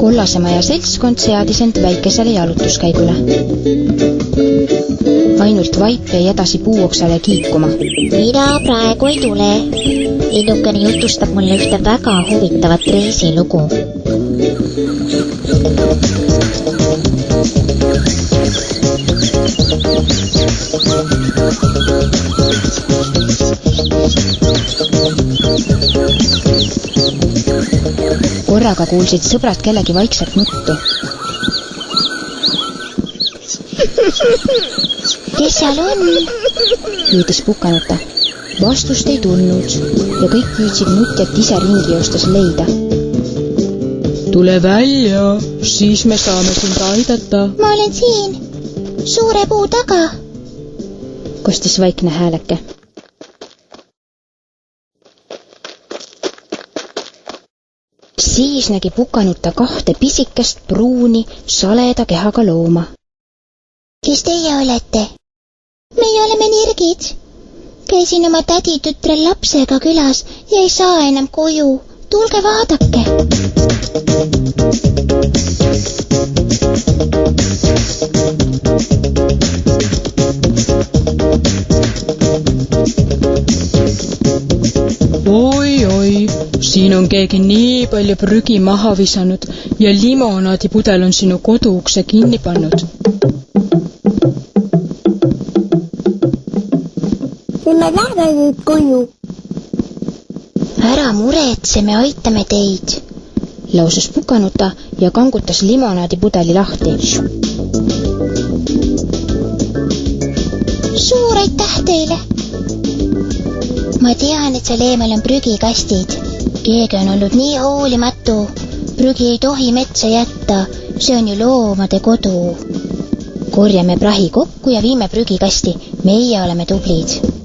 Kollasemaja seltskond seadis end väikesele jalutuskäigule. Ainult Vaip jäi edasi puuoksale kiikuma. Mina praegu ei tule. Linnukene jutustab mulle ühte väga huvitavat reisilugu. Korraga kuulsid sõbrad kellegi vaikselt nuttu. Kes seal on? Hüüdis Pukanuta. Vastust ei tulnud ja kõik püüdsid nutjat ise ringi joostes leida. Tule välja, siis me saame sind aidata. Ma olen siin, suure puu taga. Kostis vaikne hääleke. Siis nägi Pukanuta kahte pisikest pruuni saleda kehaga looma. Kes teie olete? Meie oleme nirgid. Käisin oma täditütrel lapsega külas ja ei saa enam koju. Tulge vaadake. Oi, siin on keegi nii palju prügi maha visanud ja limonaadipudel on sinu koduukse kinni pannud. Me lähme nüüd koju. Ära muretse, me aitame teid, lausus Pukanuta ja kangutas limonaadipudeli lahti. Suur aitäh teile. Ma tean, et seal eemal on prügikastid. Keegi on olnud nii hoolimatu. Prügi ei tohi metsa jätta. See on ju loomade kodu. Korjame prahi kokku ja viime prügikasti. Meie oleme tublid.